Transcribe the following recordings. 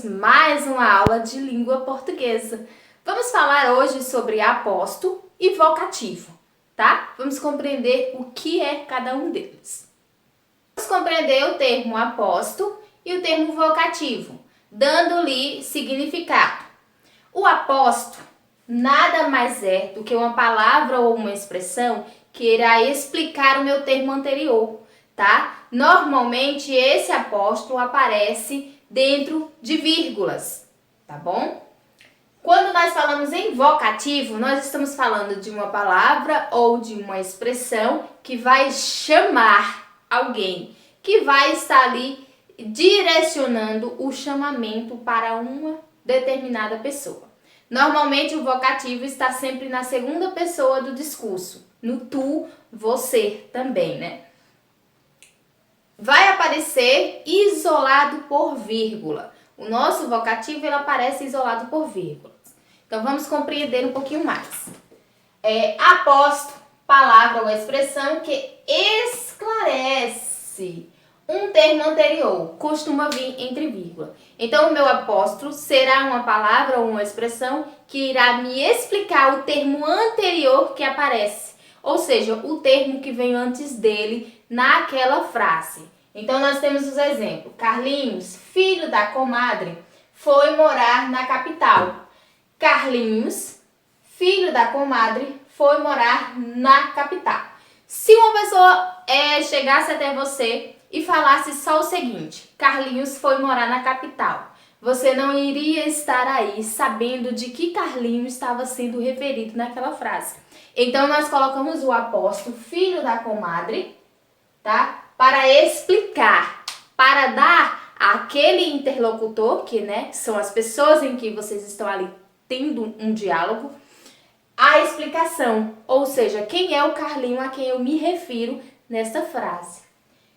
mais uma aula de língua portuguesa. Vamos falar hoje sobre aposto e vocativo, tá? Vamos compreender o que é cada um deles. Vamos compreender o termo aposto e o termo vocativo, dando-lhe significado. O aposto nada mais é do que uma palavra ou uma expressão que irá explicar o meu termo anterior, tá? Normalmente esse apóstrofo aparece dentro de vírgulas, tá bom? Quando nós falamos em vocativo, nós estamos falando de uma palavra ou de uma expressão que vai chamar alguém, que vai estar ali direcionando o chamamento para uma determinada pessoa. Normalmente o vocativo está sempre na segunda pessoa do discurso, no tu, você também, né? Vai aparecer isolado por vírgula. O nosso vocativo ele aparece isolado por vírgulas. Então vamos compreender um pouquinho mais. Aposto, palavra ou expressão que esclarece um termo anterior, costuma vir entre vírgula. Então o meu apóstrofo será uma palavra ou uma expressão que irá me explicar o termo anterior que aparece. Ou seja, o termo que vem antes dele naquela frase. Então nós temos os exemplos. Carlinhos, filho da comadre, foi morar na capital. Carlinhos, filho da comadre, foi morar na capital. Se uma pessoa chegasse até você e falasse só o seguinte: Carlinhos foi morar na capital, você não iria estar aí sabendo de que Carlinhos estava sendo referido naquela frase. Então nós colocamos o apóstrofo filho da comadre, tá? Para explicar, para dar àquele interlocutor, que são as pessoas em que vocês estão ali tendo um diálogo, a explicação, ou seja, quem é o Carlinho a quem eu me refiro nesta frase.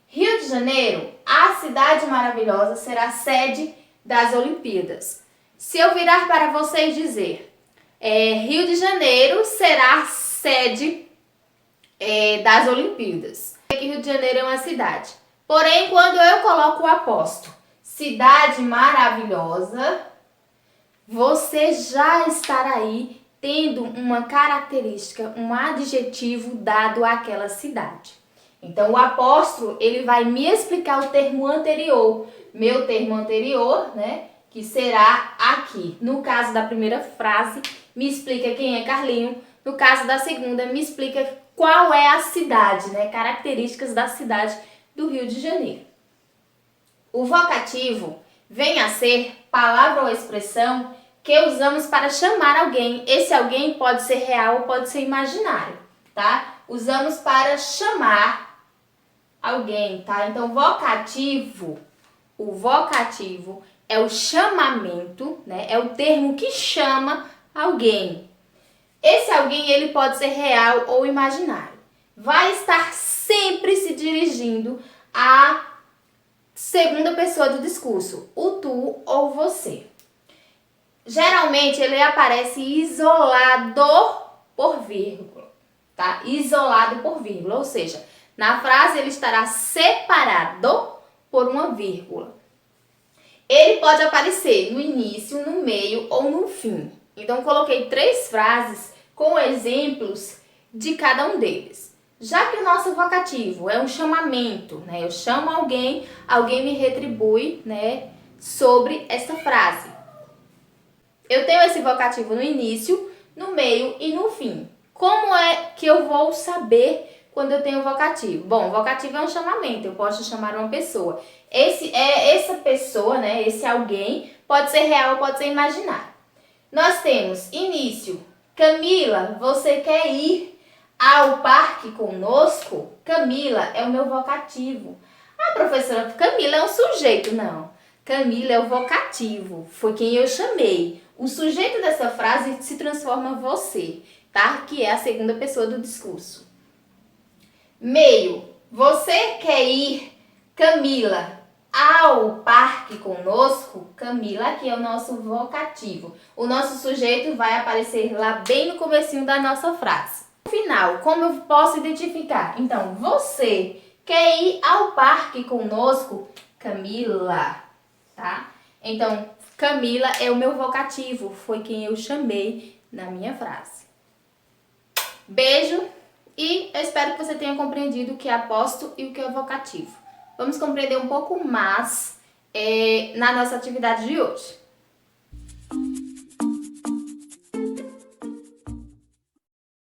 Rio de Janeiro, a cidade maravilhosa, será sede das Olimpíadas. Se eu virar para vocês dizer, Rio de Janeiro será sede das Olimpíadas. Que Rio de Janeiro é uma cidade. Porém, quando eu coloco o apóstrofo, cidade maravilhosa, você já estará aí tendo uma característica, um adjetivo dado àquela cidade. Então, o apóstrofo, ele vai me explicar o termo anterior. Meu termo anterior, que será aqui. No caso da primeira frase, me explica quem é Carlinho. No caso da segunda, me explica qual é a cidade, características da cidade do Rio de Janeiro. O vocativo vem a ser palavra ou expressão que usamos para chamar alguém. Esse alguém pode ser real ou pode ser imaginário, tá? Usamos para chamar alguém, tá? Então, o vocativo é o chamamento, é o termo que chama alguém. Esse alguém, ele pode ser real ou imaginário. Vai estar sempre se dirigindo à segunda pessoa do discurso, o tu ou você. Geralmente, ele aparece isolado por vírgula, tá? Isolado por vírgula, ou seja, na frase ele estará separado por uma vírgula. Ele pode aparecer no início, no meio ou no fim. Então, coloquei 3 frases com exemplos de cada um deles. Já que o nosso vocativo é um chamamento, eu chamo alguém, alguém me retribui, sobre essa frase. Eu tenho esse vocativo no início, no meio e no fim. Como é que eu vou saber quando eu tenho vocativo? Bom, vocativo é um chamamento, eu posso chamar uma pessoa. Essa pessoa, esse alguém, pode ser real ou pode ser imaginário. Nós temos início. Camila, você quer ir ao parque conosco? Camila é o meu vocativo. Ah, professora, Camila é um sujeito. Não, Camila é o vocativo. Foi quem eu chamei. O sujeito dessa frase se transforma você, tá? Que é a segunda pessoa do discurso. Meio. Você quer ir, Camila, ao parque conosco? Camila aqui é o nosso vocativo. O nosso sujeito vai aparecer lá bem no comecinho da nossa frase. No final, como eu posso identificar? Então, você quer ir ao parque conosco? Camila, tá? Então, Camila é o meu vocativo, foi quem eu chamei na minha frase. Beijo e eu espero que você tenha compreendido o que é apósito e o que é vocativo. Vamos compreender um pouco mais na nossa atividade de hoje.